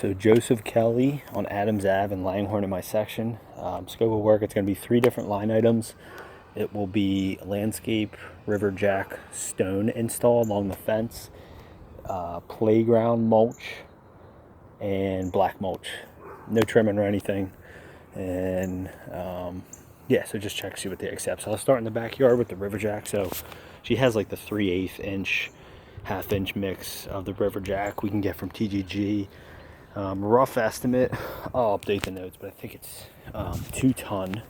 So Joseph Kelly on Adams Ave and Langhorne in my section. Scope of work, it's going to be 3 different line items. It will be landscape, river jack, stone install along the fence, playground mulch, and black mulch. No trimming or anything. And yeah, so just check, see what they accept. So I'll start in the backyard with the river jack. So she has like the 3/8 inch, half-inch mix of the river jack we can get from TGG. Rough estimate, I'll update the notes, but I think it's 2 ton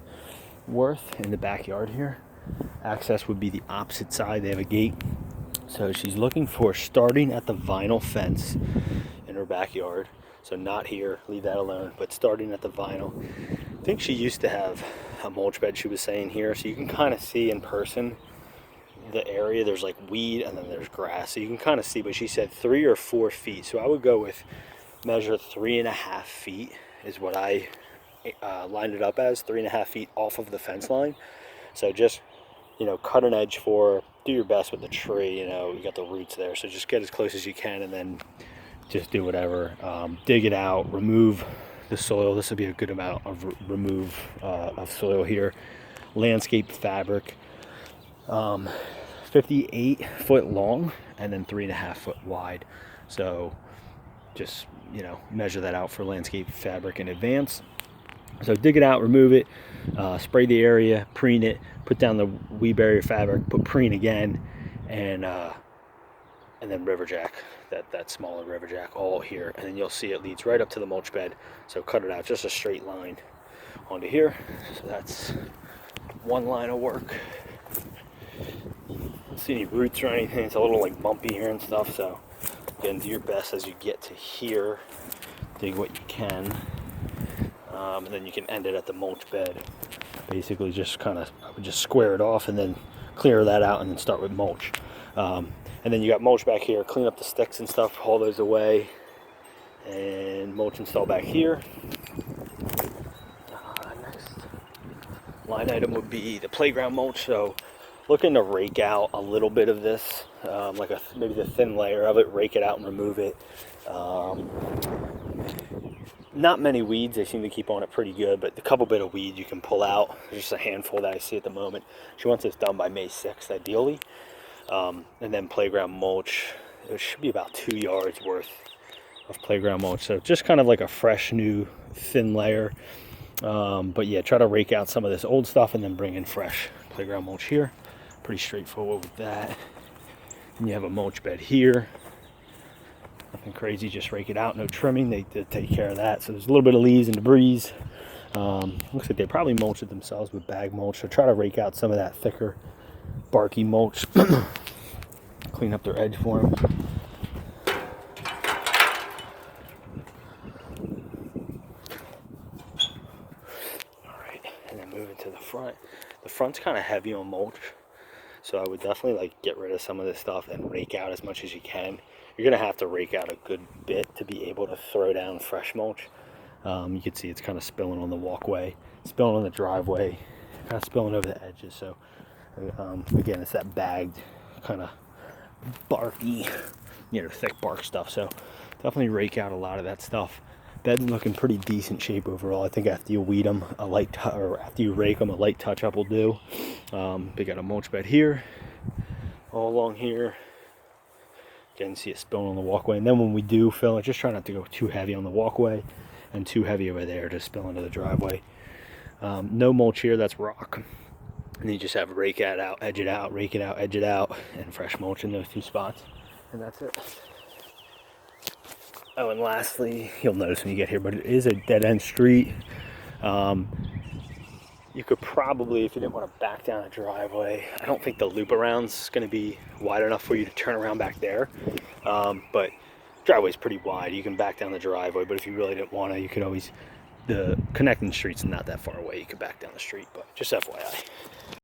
worth in the backyard here. Access would be the opposite side. They have a gate. So she's looking for starting at the vinyl fence in her backyard. So not here, leave that alone, but starting at the vinyl. I think she used to have a mulch bed, she was saying here, so you can kind of see in person the area. There's like weed and then there's grass, so you can kind of see, but she said 3 or 4 feet. So I would go with measure 3.5 feet is what I lined it up as, 3.5 feet off of the fence line. So just, you know, cut an edge for, do your best with the tree, you know, you got the roots there, so just get as close as you can and then just do whatever. Dig it out, remove the soil. This will be a good amount of remove of soil here. Landscape fabric, 58 foot long and then 3.5 foot wide. So just, you know, measure that out for landscape fabric in advance. So dig it out, remove it, spray the area, preen it, put down the weed barrier fabric, put preen again, and then river jack, that smaller river jack all here, and then you'll see it leads right up to the mulch bed. So cut it out, just a straight line onto here. So that's one line of work. Don't see any roots or anything. It's a little like bumpy here and stuff, so again, do your best as you get to here, dig what you can, and then you can end it at the mulch bed. Basically just kind of, I would just square it off and then clear that out and then start with mulch. And then you got mulch back here, clean up the sticks and stuff, haul those away, and mulch install back here. Next line item would be the playground mulch. So looking to rake out a little bit of this, like maybe the thin layer of it, rake it out and remove it. Not many weeds, they seem to keep on it pretty good, but the couple bit of weed you can pull out. There's just a handful that I see at the moment. She wants this done by May 6th, ideally. And then playground mulch, it should be about 2 yards worth of playground mulch. So just kind of like a fresh, new, thin layer. But yeah, try to rake out some of this old stuff and then bring in fresh playground mulch here. Pretty straightforward with that. And you have a mulch bed here. Nothing crazy, just rake it out, no trimming. They take care of that. So there's a little bit of leaves and debris. Looks like they probably mulched it themselves with bag mulch. So try to rake out some of that thicker, barky mulch. Clean up their edge for them. All right, and then moving to the front. The front's kind of heavy on mulch, so I would definitely like get rid of some of this stuff and rake out as much as you can. You're gonna have to rake out a good bit to be able to throw down fresh mulch. You can see it's kind of spilling on the walkway, spilling on the driveway, kind of spilling over the edges. So again, it's that bagged kind of barky, you know, thick bark stuff. So definitely rake out a lot of that stuff. Bed's looking pretty decent shape overall. I think after you weed them, after you rake them, a light touch up will do. They got a mulch bed here, all along here. Again, see it spilling on the walkway. And then when we do fill it, just try not to go too heavy on the walkway and too heavy over there to spill into the driveway. No mulch here, that's rock. And you just have rake it out, edge it out, rake it out, edge it out, and fresh mulch in those 2 spots. And that's it. Oh, and lastly, you'll notice when you get here, but it is a dead-end street. You could probably, if you didn't want to back down a driveway, I don't think the loop around's going to be wide enough for you to turn around back there. But driveway's pretty wide. You can back down the driveway, but if you really didn't want to, you could always, the connecting street's not that far away. You could back down the street, but just FYI.